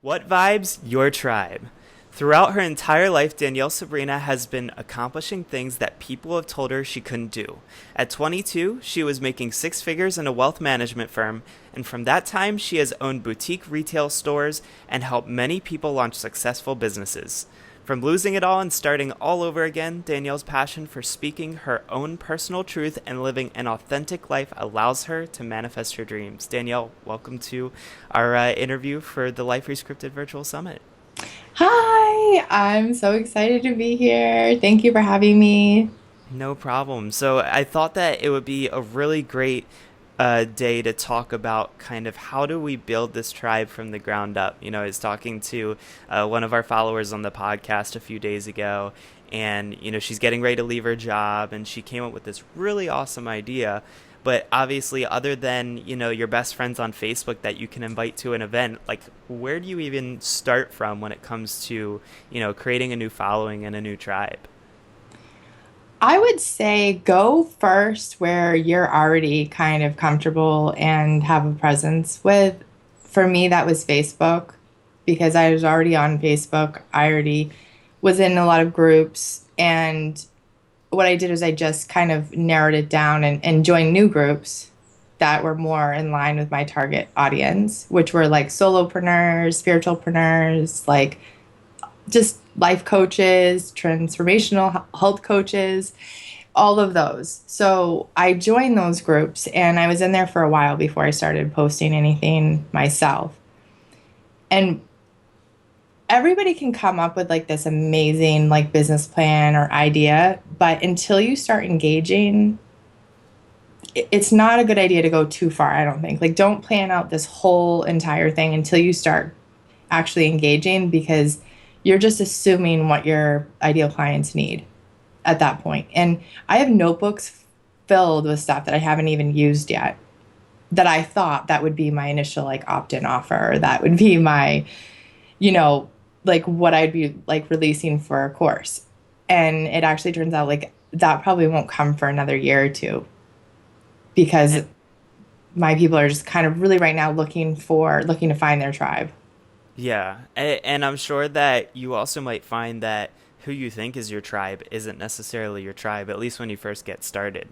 What vibes your tribe? Throughout her entire life, Danielle Sabrina has been accomplishing things that people have told her she couldn't do. At 22, she was making six figures in a wealth management firm, and from that time, she has owned boutique retail stores and helped many people launch successful businesses. From losing it all and starting all over again, Danielle's passion for speaking her own personal truth and living an authentic life allows her to manifest her dreams. Danielle, welcome to our interview for the Life Rescripted Virtual Summit. Hi, I'm so excited to be here. Thank you for having me. No problem. So I thought that it would be a really great day to talk about kind of how do we build this tribe from the ground up. I was talking to one of our followers on the podcast a few days ago, and she's getting ready to leave her job, and she came up with this really awesome idea. But obviously, other than your best friends on Facebook that you can invite to an event, like where do you even start from when it comes to creating a new following and a new tribe? I would say go first where you're already kind of comfortable and have a presence with. For me, that was Facebook because I was already on Facebook. I already was in a lot of groups. And what I did is I just kind of narrowed it down and joined new groups that were more in line with my target audience, which were like solopreneurs, spiritualpreneurs, like just life coaches, transformational health coaches, all of those. So I joined those groups and I was in there for a while before I started posting anything myself. And everybody can come up with like this amazing like business plan or idea, but until you start engaging, it's not a good idea to go too far, I don't think. Like don't plan out this whole entire thing until you start actually engaging because you're just assuming what your ideal clients need at that point. And I have notebooks filled with stuff that I haven't even used yet that I thought that would be my initial like opt-in offer, or that would be my, you know, like what I'd be like releasing for a course. And it actually turns out like that probably won't come for another year or two because And my people are just kind of really right now looking to find their tribe. yeah, and I'm sure that you also might find that who you think is your tribe isn't necessarily your tribe, at least when you first get started.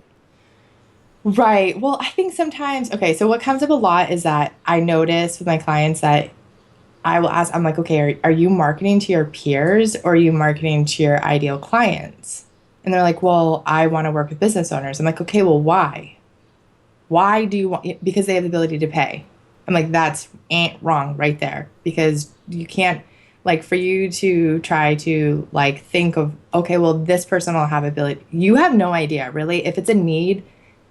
Right. Well, I think sometimes, okay, so what comes up a lot is that I notice with my clients that I will ask, I'm like, okay, are you marketing to your peers or are you marketing to your ideal clients? And they're like, well, I want to work with business owners. I'm like, okay, well, why? Why do you want, because they have the ability to pay. I'm like, that's ain't wrong right there because you can't, like, for you to try to, like, think of, okay, well, this person will have ability. You have no idea, really. If it's a need,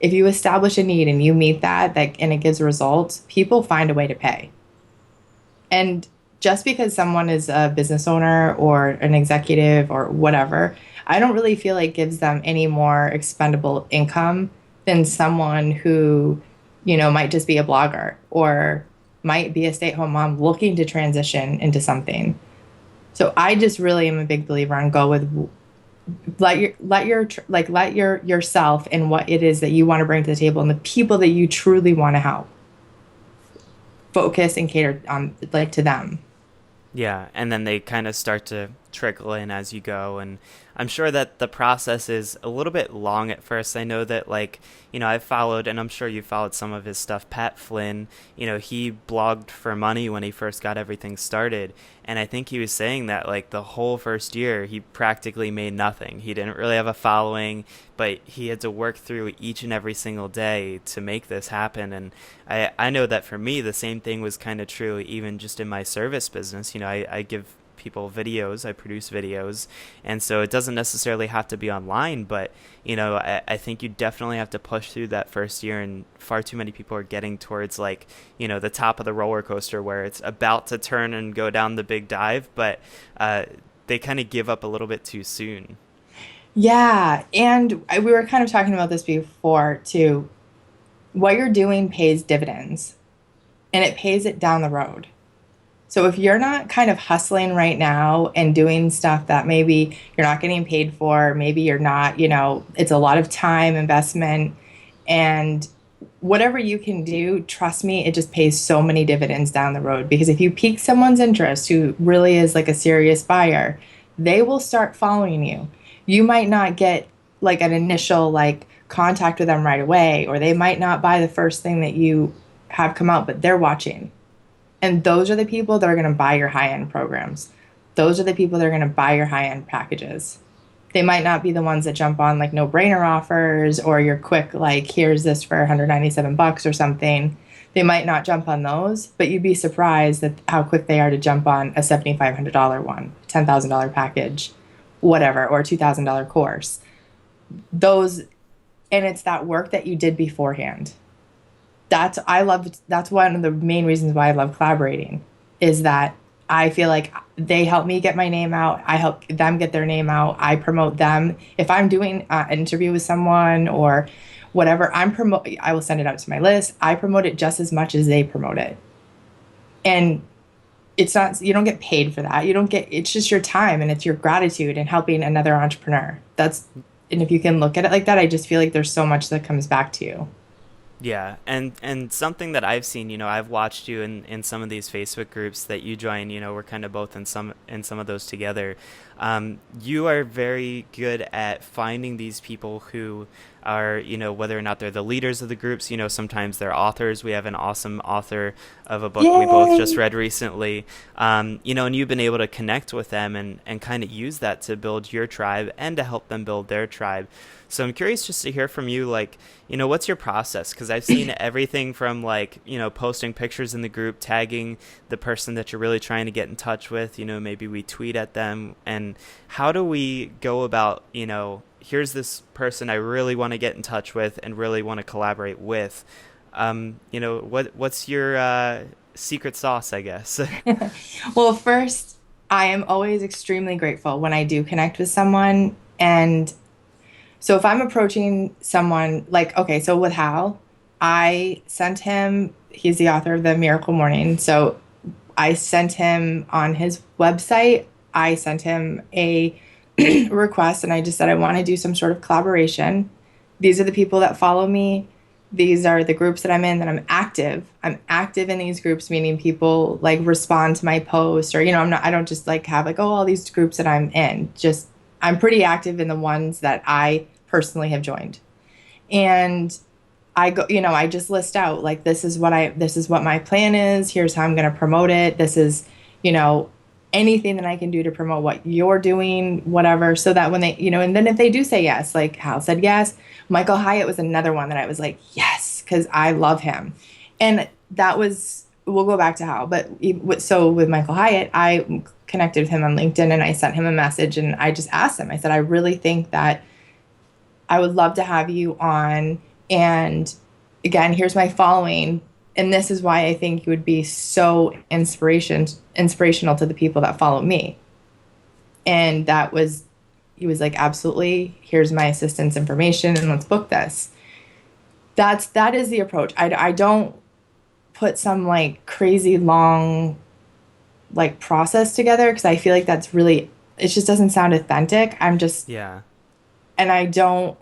if you establish a need and you meet that, and it gives results, people find a way to pay. And just because someone is a business owner or an executive or whatever, I don't really feel like gives them any more expendable income than someone who, might just be a blogger or might be a stay-at-home mom looking to transition into something. So I just really am a big believer on go with let your yourself and what it is that you want to bring to the table and the people that you truly want to help focus and cater on like to them. Yeah, and then they kind of start to trickle in as you go. And I'm sure that the process is a little bit long at first. I know that, like, I've followed, and I'm sure you followed some of his stuff. Pat Flynn, he blogged for money when he first got everything started. And I think he was saying that, like, the whole first year, he practically made nothing. He didn't really have a following, but he had to work through each and every single day to make this happen. And I know that for me, the same thing was kind of true, even just in my service business. I give people videos, I produce videos, and so it doesn't necessarily have to be online, but I think you definitely have to push through that first year, and far too many people are getting towards, like, the top of the roller coaster where it's about to turn and go down the big dive, but they kind of give up a little bit too soon. Yeah, and we were kind of talking about this before too. What you're doing pays dividends, and it pays it down the road. So if you're not kind of hustling right now and doing stuff that maybe you're not getting paid for, maybe you're not, it's a lot of time investment and whatever you can do, trust me, it just pays so many dividends down the road. Because if you pique someone's interest who really is like a serious buyer, they will start following you. You might not get like an initial like contact with them right away, or they might not buy the first thing that you have come out, but they're watching. And those are the people that are going to buy your high end programs. Those are the people that are going to buy your high end packages. They might not be the ones that jump on like no brainer offers or your quick, like, here's this for 197 bucks or something. They might not jump on those, but you'd be surprised at how quick they are to jump on a $7,500 one, $10,000 package, whatever, or a $2,000 course. Those, and it's that work that you did beforehand. That's one of the main reasons why I love collaborating is that I feel like they help me get my name out. I help them get their name out. I promote them. If I'm doing an interview with someone or whatever, I will send it out to my list. I promote it just as much as they promote it. And it's not, you don't get paid for that. You don't get, it's just your time and it's your gratitude and helping another entrepreneur. And if you can look at it like that, I just feel like there's so much that comes back to you. Yeah, and something that I've seen, I've watched you in some of these Facebook groups that you join. We're kind of both in some of those together. You are very good at finding these people who are, whether or not they're the leaders of the groups. Sometimes they're authors. We have an awesome author of a book we both just Yay! read recently. And you've been able to connect with them and kind of use that to build your tribe and to help them build their tribe. So I'm curious just to hear from you, like, what's your process? Because I've seen everything from like, posting pictures in the group, tagging the person that you're really trying to get in touch with, maybe we tweet at them. And how do we go about, here's this person I really want to get in touch with and really want to collaborate with. What's your secret sauce, I guess? Well, first, I am always extremely grateful when I do connect with someone. And so if I'm approaching someone like, okay, so with Hal, I sent him, he's the author of The Miracle Morning. So I sent him on his website, I sent him a request and I just said, I want to do some sort of collaboration. These are the people that follow me. These are the groups that I'm in that I'm active. I'm active in these groups, meaning people like respond to my posts or, I don't just like have like, oh, all these groups that I'm in. Just, I'm pretty active in the ones that I personally have joined. And I just list out like this is what my plan is. Here's how I'm going to promote it. This is, you know, anything that I can do to promote what you're doing, whatever. So that when they, and then if they do say yes, like Hal said yes, Michael Hyatt was another one that I was like, yes, because I love him. And that was, we'll go back to Hal, but so with Michael Hyatt, I connected with him on LinkedIn and I sent him a message and I just asked him, I said, I really think that I would love to have you on. And again, here's my following. And this is why I think you would be so inspirational to the people that follow me. And he was like, absolutely. Here's my assistant's information and let's book this. That is the approach. I don't put some like crazy long like process together because I feel like it just doesn't sound authentic. Yeah. And I don't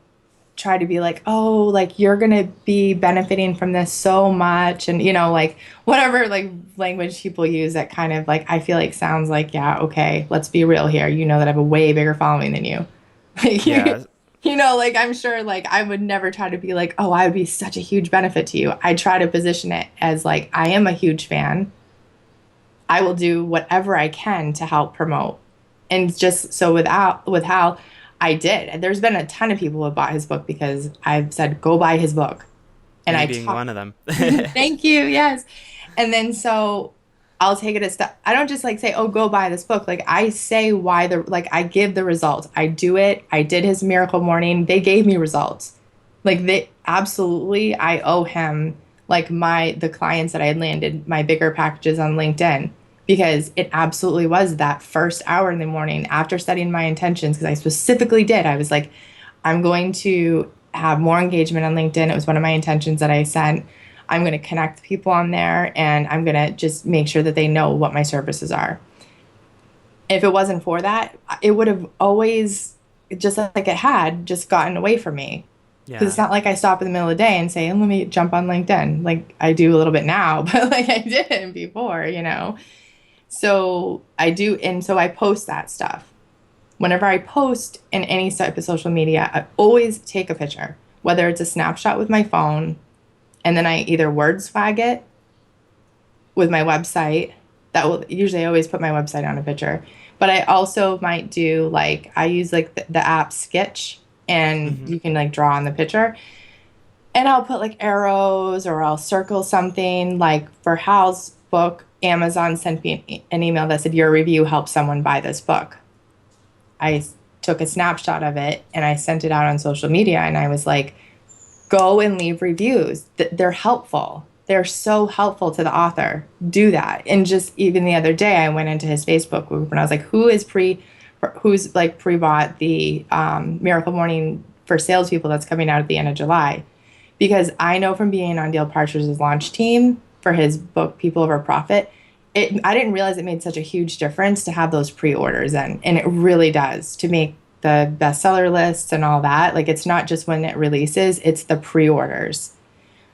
try to be like, oh, like you're gonna be benefiting from this so much, and like whatever like language people use that kind of like I feel like sounds like, yeah, okay, let's be real here. You know that I have a way bigger following than you. Like, Yeah. like I'm sure like I would never try to be like, oh, I would be such a huge benefit to you. I try to position it as like I am a huge fan. I will do whatever I can to help promote. And just so with Hal, I did. And there's been a ton of people who have bought his book because I've said, go buy his book. And Me I being talk, one of them. thank you, yes. And then so I'll take it a step. I don't just like say, oh, go buy this book. Like I say why like I give the results. I do it. I did his Miracle Morning. They gave me results. Like they absolutely, I owe him like the clients that I had landed my bigger packages on LinkedIn because it absolutely was that first hour in the morning after setting my intentions because I specifically did. I was like, I'm going to have more engagement on LinkedIn. It was one of my intentions that I sent. I'm going to connect people on there and I'm going to just make sure that they know what my services are. If it wasn't for that, it would have always, just like it had, just gotten away from me. Because it's Yeah. not like I stop in the middle of the day and say, let me jump on LinkedIn. Like I do a little bit now, but like I didn't before, you know? So I do. And so I post that stuff. Whenever I post in any type of social media, I always take a picture, whether it's a snapshot with my phone, and then I either word swag it with my website. That will usually I always put my website on a picture. But I also might do like I use like the app Sketch and Hmm. you can like draw on the picture. And I'll put like arrows or I'll circle something like for Hal's book, Amazon sent me an email that said your review helped someone buy this book. I took a snapshot of it and I sent it out on social media and I was like, go and leave reviews. They're helpful. They're so helpful to the author. Do that. And just even the other day, I went into his Facebook group and I was like, who's like pre-bought the Miracle Morning for salespeople that's coming out at the end of July? Because I know from being on Dale Partridge's launch team for his book, People Over Profit, I didn't realize it made such a huge difference to have those pre-orders in, and it really does to make the bestseller lists and all that. Like it's not just when it releases, it's the pre-orders.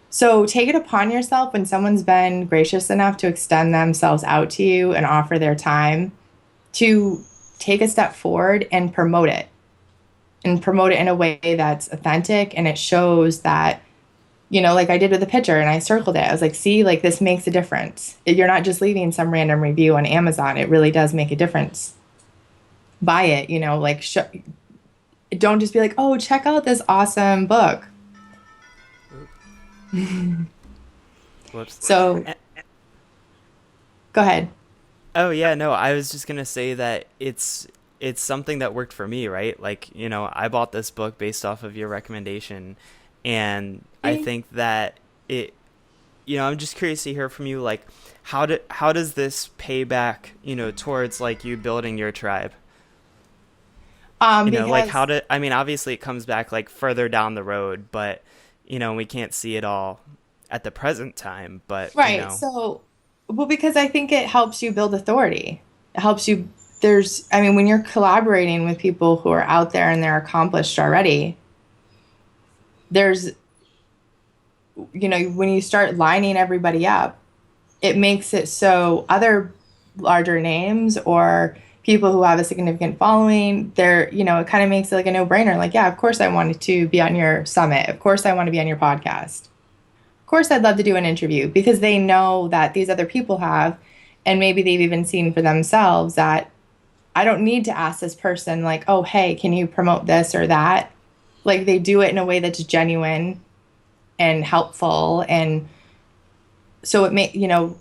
So take it upon yourself when someone's been gracious enough to extend themselves out to you and offer their time to take a step forward and promote it in a way that's authentic and it shows that like I did with the picture and I circled it. I was like, see, like this makes a difference. You're not just leaving some random review on Amazon. It really does make a difference. Buy it, like don't just be like, oh, check out this awesome book. Whoops. So Eh, go ahead. Oh yeah, no, I was just gonna say that it's something that worked for me, right? Like, I bought this book based off of your recommendation, and I See? think that it, I'm just curious to hear from you, like, how does this pay back, towards like you building your tribe? Like Because I mean, obviously it comes back like further down the road, but we can't see it all at the present time, but right. So well, because I think it helps you build authority. It helps you I mean, when you're collaborating with people who are out there and they're accomplished already, there's when you start lining everybody up, it makes it so other larger names or people who have a significant following, it kind of makes it like a no-brainer. Like, yeah, of course I wanted to be on your summit. Of course I want to be on your podcast. Of course I'd love to do an interview because they know that these other people have, and maybe they've even seen for themselves that I don't need to ask this person, like, oh, hey, can you promote this or that? Like, they do it in a way that's genuine and helpful and so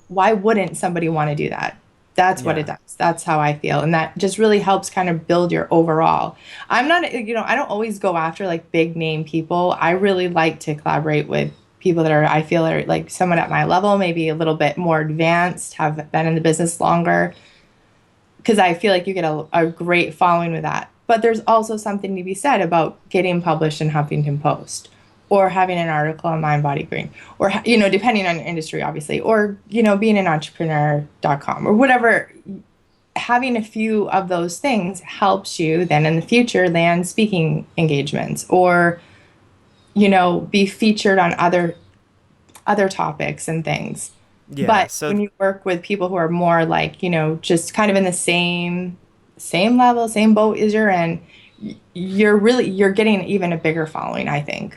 why wouldn't somebody want to do that? That's what it yeah. does. That's how I feel. And that just really helps kind of build your overall. I'm not, I don't always go after like big name people. I really like to collaborate with people that I feel are like someone at my level, maybe a little bit more advanced, have been in the business longer, because I feel like you get a great following with that. But there's also something to be said about getting published in Huffington Post or having an article on Mind Body Green or, depending on your industry, obviously, or, being an entrepreneur.com or whatever. Having a few of those things helps you then in the future land speaking engagements or, be featured on other topics and things. Yeah. But So when you work with people who are more like, just kind of in the same level, same boat as you're in, you're getting even a bigger following, I think.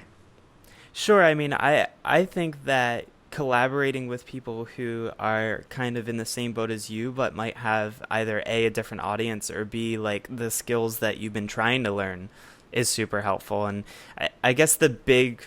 sure, I mean, I think that collaborating with people who are kind of in the same boat as you but might have either a different audience or b like the skills that you've been trying to learn is super helpful. And I guess the big,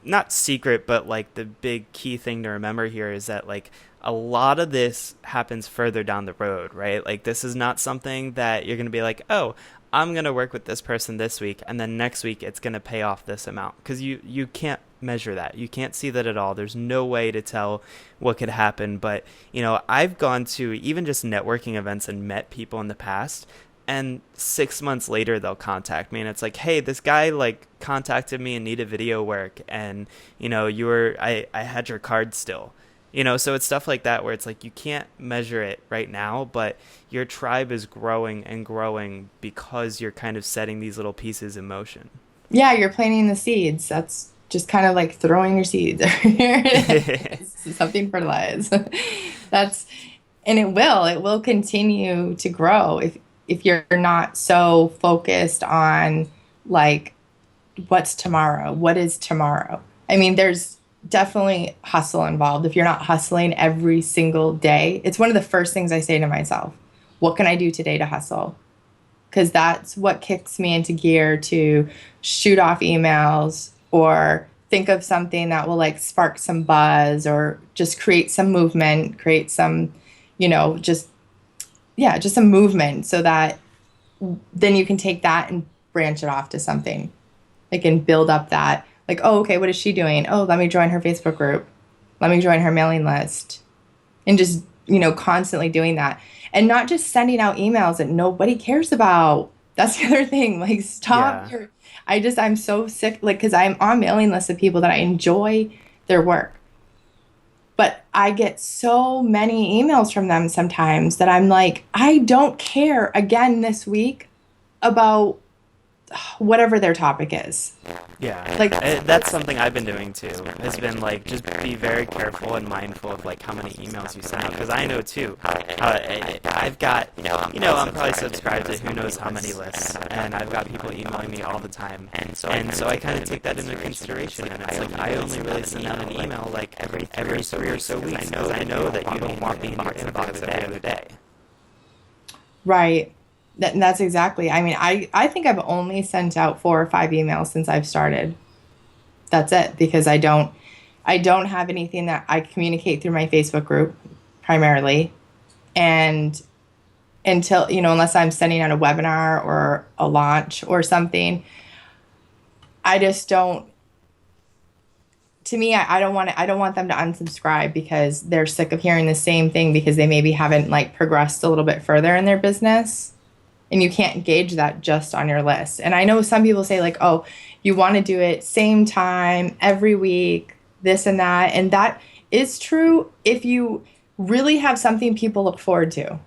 not secret, but like the big key thing to remember here is that like a lot of this happens further down the road, right? Like this is not something that you're going to be like, "Oh, I'm going to work with this person this week and then next week it's going to pay off this amount." Cuz you can't measure that. You can't see that at all. There's no way to tell what could happen, but I've gone to even just networking events and met people in the past, and 6 months later they'll contact me and it's like, hey, this guy like contacted me and needed video work, and I had your card still. So it's stuff like that where it's like you can't measure it right now, but your tribe is growing and growing because you're kind of setting these little pieces in motion. Yeah, you're planting the seeds. That's just kind of like throwing your seeds. Here it is. Something fertilized. That's and it will continue to grow if you're not so focused on like what's tomorrow? What is tomorrow? I mean, there's definitely hustle involved. If you're not hustling every single day, it's one of the first things I say to myself. What can I do today to hustle? Because that's what kicks me into gear to shoot off emails or think of something that will like spark some buzz or just create some movement, create some, just, yeah, just some movement so that then you can take that and branch it off to something like and build up that like, oh, okay, what is she doing? Oh, let me join her Facebook group. Let me join her mailing list and just, constantly doing that and not just sending out emails that nobody cares about. That's the other thing. Like, stop Yeah. your, I'm so sick, like, because I'm on mailing lists of people that I enjoy their work. But I get so many emails from them sometimes that I'm like, I don't care again this week about whatever their topic is. Yeah, Like, that's something I've been doing too. Has been like just be very careful and mindful of like how many emails you send out because I know too. I've got I'm probably subscribed to who knows how many lists, and I've got people emailing me all the time, and so I kind of take that into consideration. And it's like I only really send out an email like every 3 or so weeks because I know that you don't want me in your inbox every other day. right. That's exactly. I mean, I think I've only sent out 4 or 5 emails since I've started. That's it because I don't have anything that I communicate through my Facebook group primarily. And until, unless I'm sending out a webinar or a launch or something, I just don't to me, I don't want I don't want them to unsubscribe because they're sick of hearing the same thing because they maybe haven't like progressed a little bit further in their business. And you can't gauge that just on your list. And I know some people say like, "Oh, you want to do it same time every week, this and that." And that is true if you really have something people look forward to.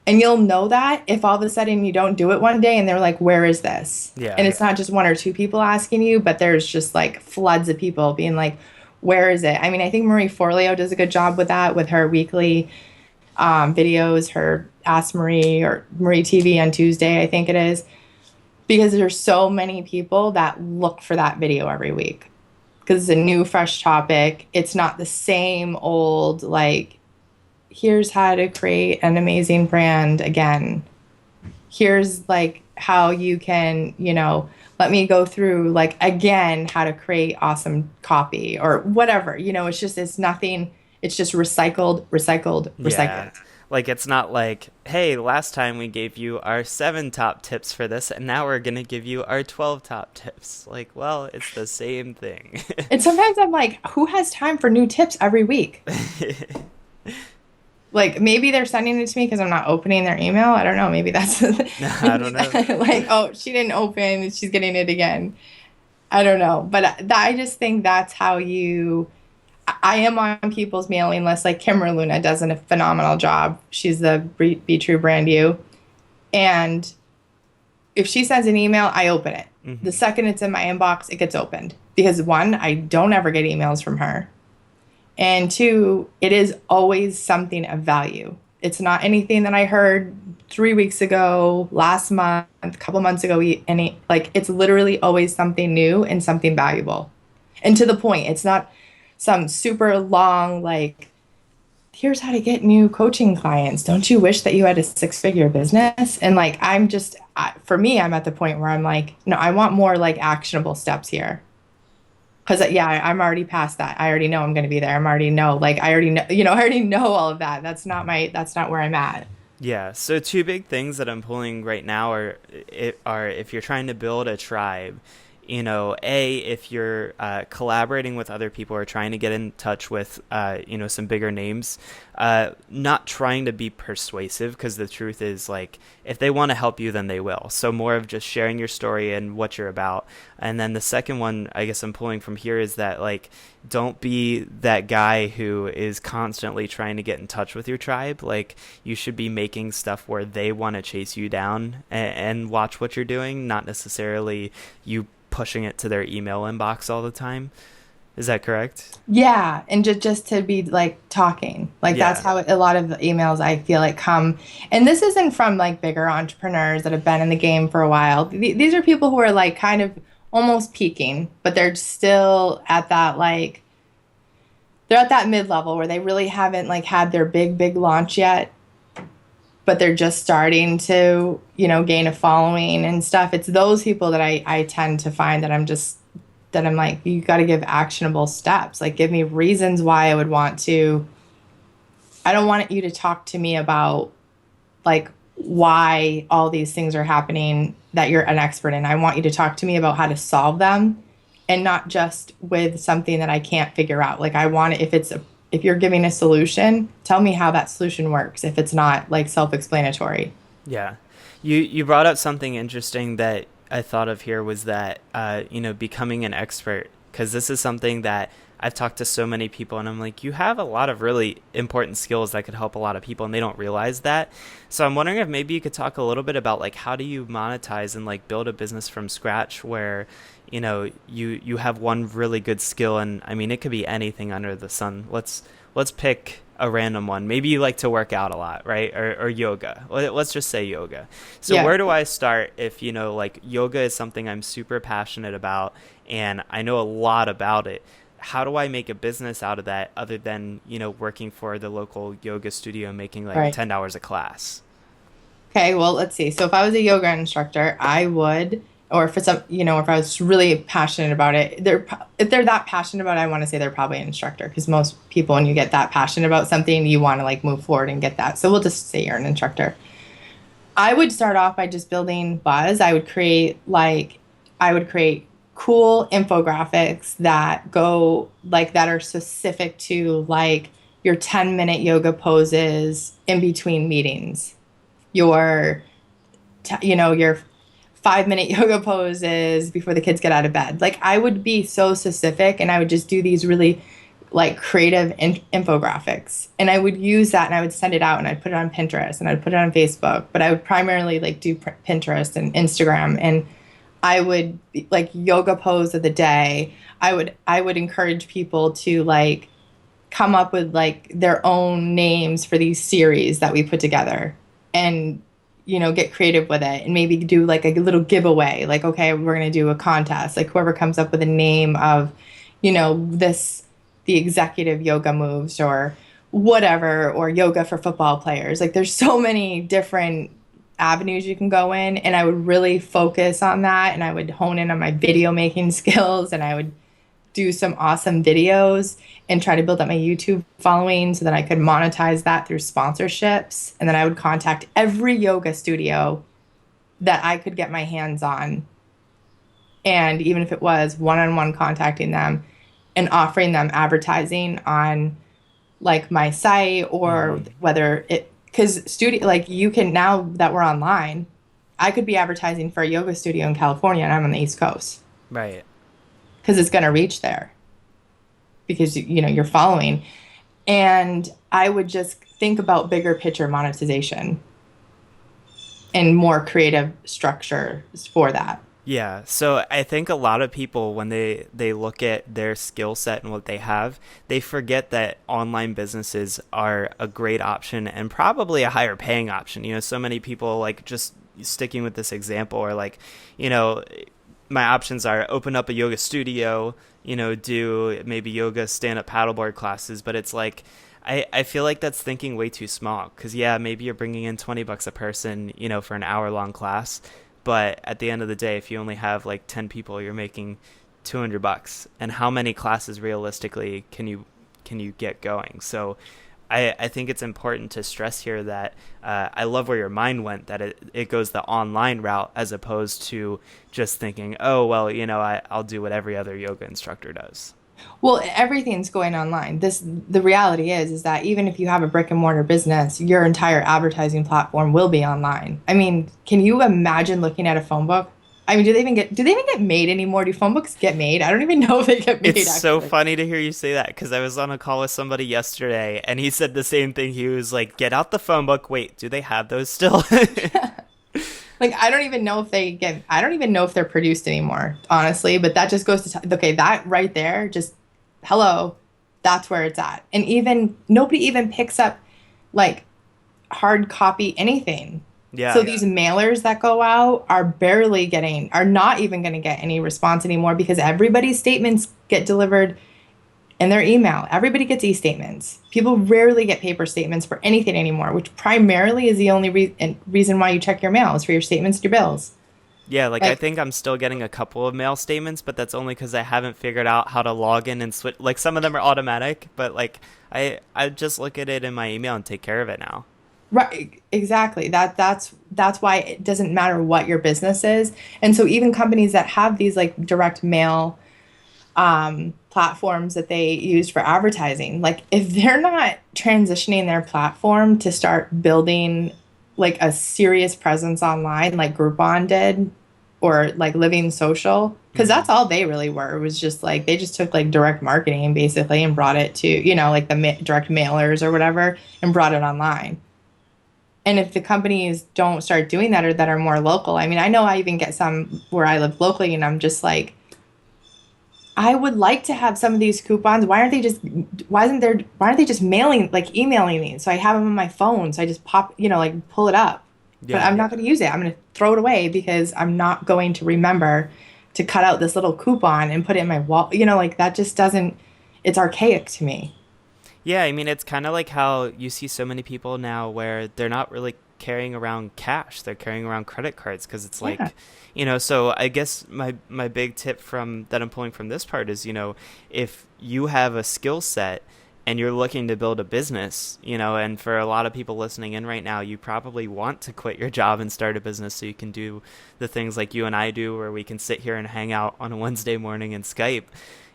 And you'll know that if all of a sudden you don't do it one day and they're like, "Where is this?" And Yeah. it's not just 1 or 2 people asking you, but there's just like floods of people being like, "Where is it?" I mean, I think Marie Forleo does a good job with that with her weekly videos, her Ask Marie or Marie TV on Tuesday, I think it is, because there's so many people that look for that video every week because it's a new, fresh topic. It's not the same old, like, here's how to create an amazing brand again. Here's like how you can, let me go through like again how to create awesome copy or whatever. It's nothing, it's just recycled, recycled, Yeah. recycled. Like it's not like, hey, last time we gave you our 7 top tips for this, and now we're gonna give you our 12 top tips. Like, well, it's the same thing. And sometimes I'm like, who has time for new tips every week? Like maybe they're sending it to me because I'm not opening their email. I don't know. Maybe that's I maybe don't know. like, oh, she didn't open, she's getting it again. I don't know, but I just think that's how you. I am on people's mailing list. Like Kimra Luna does a phenomenal job. She's the Be True Brand You, and if she sends an email, I open it. The Hmm. second it's in my inbox, it gets opened because one, I don't ever get emails from her. And two, it is always something of value. It's not anything that I heard 3 weeks ago, last month, a couple months ago, any like it's literally always something new and something valuable. And to the point, it's not some super long like here's how to get new coaching clients. Don't you wish that you had a 6-figure business? And like for me, I'm at the point where I'm like, no, I want more like actionable steps here. Because yeah, I'm already past that. I already know I'm going to be there. I'm already know, like I already know, I already know all of that. That's not where I'm at. Yeah, so two big things that I'm pulling right now are if you're trying to build a tribe, if you're collaborating with other people or trying to get in touch with, some bigger names, not trying to be persuasive because the truth is, like, if they want to help you, then they will. So more of just sharing your story and what you're about. And then the second one, I guess I'm pulling from here is that, like, don't be that guy who is constantly trying to get in touch with your tribe. Like, you should be making stuff where they want to chase you down and watch what you're doing, not necessarily you pushing it to their email inbox all the time. Is that correct? Yeah, and just to be like talking. Like that's Yeah. how a lot of the emails I feel like come. And this isn't from like bigger entrepreneurs that have been in the game for a while. These are people who are like kind of almost peaking, but they're still at that like they're at that mid-level where they really haven't like had their big launch yet, but they're just starting to, gain a following and stuff. It's those people that I tend to find that I'm like, you got to give actionable steps. Like, give me reasons why I would want to. I don't want you to talk to me about like why all these things are happening that you're an expert in. I want you to talk to me about how to solve them and not just with something that I can't figure out. Like, I want it, if you're giving a solution, tell me how that solution works if it's not like self-explanatory. Yeah. You brought up something interesting that I thought of here was that becoming an expert, because this is something that I've talked to so many people and I'm like, you have a lot of really important skills that could help a lot of people and they don't realize that. So I'm wondering if maybe you could talk a little bit about like how do you monetize and like build a business from scratch where you have one really good skill, and I mean it could be anything under the sun. Let's pick a random one. Maybe you like to work out a lot, right? Or yoga. Let's just say yoga. So Yeah. where do I start if, like yoga is something I'm super passionate about and I know a lot about it? How do I make a business out of that other than, working for the local yoga studio and making like Right. $10 a class? Okay, well, let's see. So if I was a yoga instructor, I would, or for some, if I was really passionate about it, if they're that passionate about it, I want to say they're probably an instructor because most people, when you get that passionate about something, you want to like move forward and get that. So we'll just say you're an instructor. I would start off by just building buzz. I would create cool infographics that go like that are specific to like your 10-minute yoga poses in between meetings, your your 5-minute yoga poses before the kids get out of bed. Like I would be so specific and I would just do these really like creative infographics and I would use that and I would send it out and I'd put it on Pinterest and I'd put it on Facebook, but I would primarily like do Pinterest and Instagram, and I would like yoga pose of the day. I would encourage people to like come up with like their own names for these series that we put together and get creative with it and maybe do like a little giveaway. Like, okay, we're going to do a contest. Like whoever comes up with a name of, this, the executive yoga moves or whatever, or yoga for football players. Like there's so many different avenues you can go in. And I would really focus on that. And I would hone in on my video making skills and I would do some awesome videos and try to build up my YouTube following so that I could monetize that through sponsorships. And then I would contact every yoga studio that I could get my hands on. And even if it was one-on-one contacting them and offering them advertising on like my site or Hmm. whether it, because studio, like you can, now that we're online, I could be advertising for a yoga studio in California and I'm on the East Coast Right. because it's going to reach there because you're following. And I would just think about bigger picture monetization and more creative structures for that. Yeah, so I think a lot of people when they look at their skill set and what they have, they forget that online businesses are a great option and probably a higher paying option. So many people like just sticking with this example are like, you know, my options are open up a yoga studio, do maybe yoga stand-up paddleboard classes, but it's like I feel like that's thinking way too small because yeah, maybe you're bringing in $20 a person, for an hour long class, but at the end of the day, if you only have like 10 people, you're making $200. And how many classes realistically can you get going? So I think it's important to stress here that I love where your mind went, that it goes the online route as opposed to just thinking, oh, well, I'll do what every other yoga instructor does. Well, everything's going online. The reality is that even if you have a brick and mortar business, your entire advertising platform will be online. I mean, can you imagine looking at a phone book? I mean, do they even get made anymore? Do phone books get made? I don't even know if they get It's made so actually. funny to hear you say that because I was on a call with somebody yesterday and he said the same thing. He was like, get out the phone book. Wait, do they have those still? Like, I don't even know if they're produced anymore, honestly, but that just goes to, okay, that right there, just hello, that's where it's at. And even nobody even picks up like hard copy anything. So Yeah. these mailers that go out are not even going to get any response anymore because everybody's statements get delivered in their email. Everybody gets e-statements. People rarely get paper statements for anything anymore, which primarily is the only reason why you check your mail is for your statements and your bills. Yeah, like I Like, think I'm still getting a couple of mail statements, but that's only because I haven't figured out how to log in and switch. Like some of them are automatic, but like I just look at it in my email and take care of it now. right, exactly. That's why it doesn't matter what your business is. And so even companies that have these like direct mail platforms that they use for advertising. Like, if they're not transitioning their platform to start building like a serious presence online, like Groupon did, or like Living Social, because Hmm. that's all they really were. It was just like they just took like direct marketing basically and brought it to, like the direct mailers or whatever and brought it online. And if the companies don't start doing that or that are more local, I mean, I know I even get some where I live locally and I'm just like, I would like to have some of these coupons. Why aren't they just emailing me? So I have them on my phone. So I just like pull it up. But Yeah. I'm not going to use it. I'm going to throw it away because I'm not going to remember to cut out this little coupon and put it in my wall. Like that just doesn't, it's archaic to me. Yeah, I mean, it's kind of like how you see so many people now where they're not really carrying around cash. They're carrying around credit cards because it's Yeah. like, so I guess my big tip from that I'm pulling from this part is, if you have a skill set and you're looking to build a business, and for a lot of people listening in right now, you probably want to quit your job and start a business so you can do the things like you and I do where we can sit here and hang out on a Wednesday morning and Skype.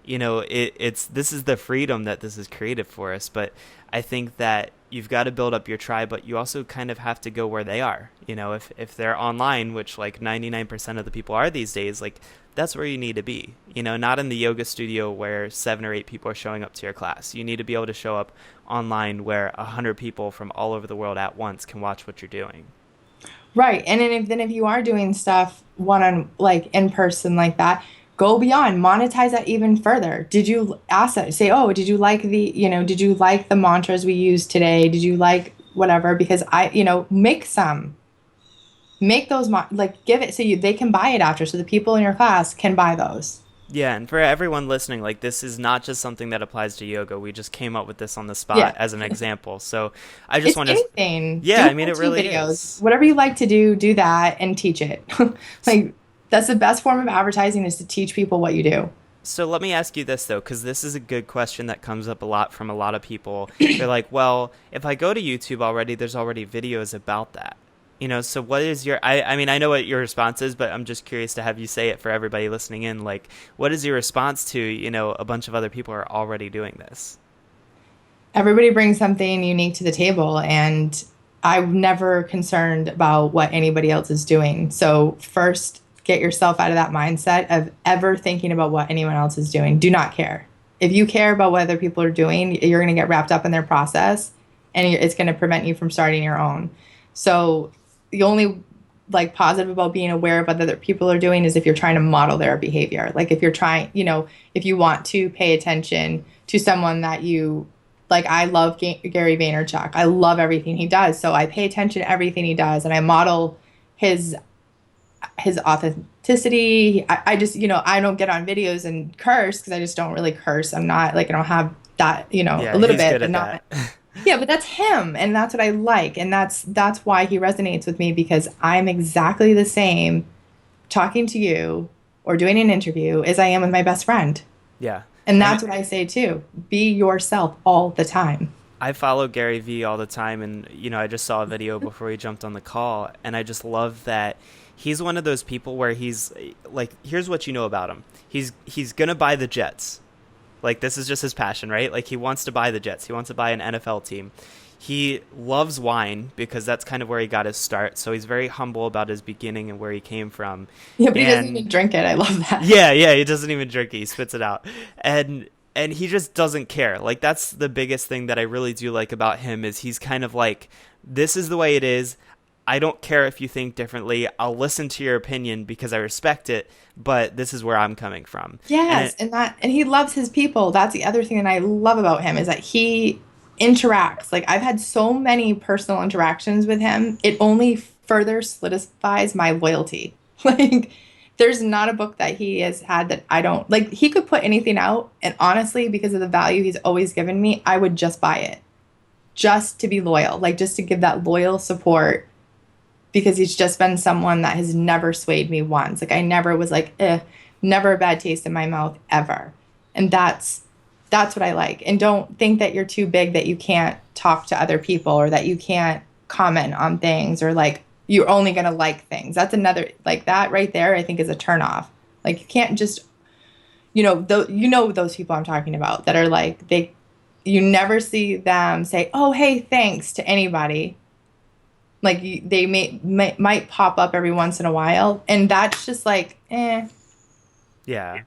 It's this is the freedom that this has created for us, but I think that you've got to build up your tribe, but you also kind of have to go where they are. If they're online, which like 99% of the people are these days, like that's where you need to be. Not in the yoga studio where 7 or 8 people are showing up to your class. You need to be able to show up online where 100 people from all over the world at once can watch what you're doing. Right. And then if you are doing stuff one on like in person like that, go beyond, monetize that even further. Did you ask that? Say, oh, did you like the mantras we used today? Did you like whatever? Because make some. Make those like give it so they can buy it after so the people in your class can buy those. Yeah, and for everyone listening, like this is not just something that applies to yoga. We just came up with this on the spot Yeah. as an example. So I just It's want to, anything. yeah, Do I mean, it how-to really videos. is. Whatever you like to do that and teach it. Like that's the best form of advertising is to teach people what you do. So let me ask you this though, because this is a good question that comes up a lot from a lot of people. They're like, well, if I go to YouTube already, there's already videos about that. So what is I mean, I know what your response is, but I'm just curious to have you say it for everybody listening in. Like, what is your response to, a bunch of other people are already doing this? Everybody brings something unique to the table, and I'm never concerned about what anybody else is doing. So, first, get yourself out of that mindset of ever thinking about what anyone else is doing. Do not care. If you care about what other people are doing, you're going to get wrapped up in their process, and it's going to prevent you from starting your own. So, the only like positive about being aware of what other people are doing is if you're trying to model their behavior. Like if you're trying, if you want to pay attention to someone that you like, I love Gary Vaynerchuk. I love everything he does. So I pay attention to everything he does and I model his authenticity. I just, I don't get on videos and curse because I just don't really curse. I'm not like I don't have that, a Yeah, little he's bit, good but at not that. yeah, but that's him, and that's what I like, and that's why he resonates with me because I'm exactly the same talking to you or doing an interview as I am with my best friend. Yeah. And I mean, that's what I say too. Be yourself all the time. I follow Gary Vee all the time, and I just saw a video before we jumped on the call, and I just love that he's one of those people where he's like, here's what you know about him. He's gonna buy the Jets. Like this is just his passion, right? Like he wants to buy the Jets. He wants to buy an NFL team. He loves wine because that's kind of where he got his start. So he's very humble about his beginning and where he came from. Yeah, but he doesn't And even drink it. I love that. yeah, he doesn't even drink it. He spits it out. And he just doesn't care. Like that's the biggest thing that I really do like about him is he's kind of like this is the way it is. I don't care if you think differently. I'll listen to your opinion because I respect it, but this is where I'm coming from. And Yes, it, and he loves his people. That's the other thing that I love about him is that he interacts. Like I've had so many personal interactions with him. It only further solidifies my loyalty. Like there's not a book that he has had that I don't like. He could put anything out, and honestly, because of the value he's always given me, I would just buy it just to be loyal, like just to give that loyal support because he's just been someone that has never swayed me once. Like I never was like, never a bad taste in my mouth ever. And that's what I like. And don't think that you're too big that you can't talk to other people or that you can't comment on things or like you're only gonna like things. That's another like that right there, I think is a turnoff. Like you can't just you know those people I'm talking about that are like they you never see them say, "Oh, hey, thanks" to anybody like they might pop up every once in a while, and that's just like, eh. yeah.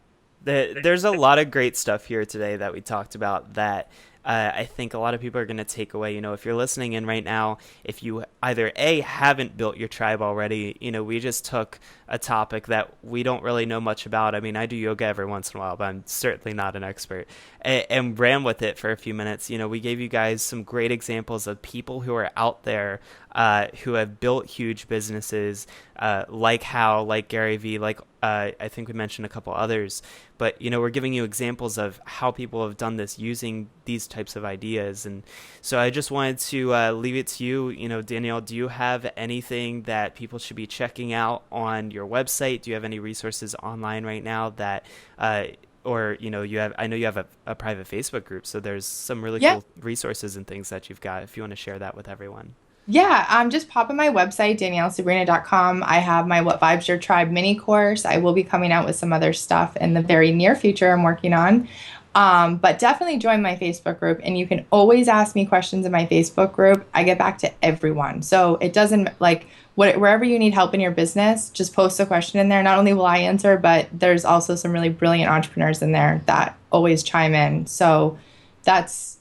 There's a lot of great stuff here today that we talked about that I think a lot of people are going to take away. If you're listening in right now, if you either A, haven't built your tribe already, we just took a topic that we don't really know much about. I mean, I do yoga every once in a while, but I'm certainly not an expert, and ran with it for a few minutes. We gave you guys some great examples of people who are out there who have built huge businesses, like Hal, like Gary Vee, like I think we mentioned a couple others. But we're giving you examples of how people have done this using these types of ideas. And so I just wanted to leave it to you. Danielle, do you have anything that people should be checking out on your website? Do you have any resources online right now that or you have, I know you have a private Facebook group, so there's some really Yeah. cool resources and things that you've got if you want to share that with everyone. Yeah, just pop in my website, daniellesabrina.com. I have my What Vibes Your Tribe mini course. I will be coming out with some other stuff in the very near future I'm working on. But definitely join my Facebook group, and you can always ask me questions in my Facebook group. I get back to everyone. So it doesn't like wherever you need help in your business, just post a question in there. Not only will I answer, but there's also some really brilliant entrepreneurs in there that always chime in. So that's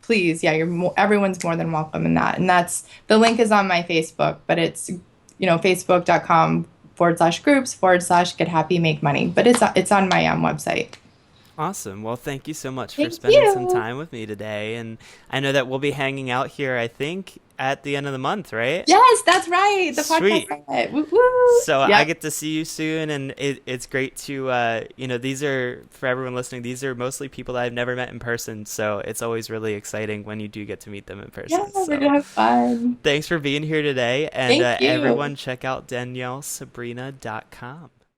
please, yeah, everyone's more than welcome in that. And that's the link is on my Facebook, but it's facebook.com/groups/get happy make money. But it's on my website. Awesome. Well, thank you so much for Thank spending some you. time with me today. And I know that we'll be hanging out here, I think, at the end of the month, right? Yes, that's right. The podcast Sweet. summit. Woo woo. So I Yep. get to see you soon, and it's great to, these are, for everyone listening, these are mostly people that I've never met in person. So it's always really exciting when you do get to meet them in Yeah, person. we're So gonna have fun. thanks for being here today. And Thank you. everyone, check out daniellesabrina.com.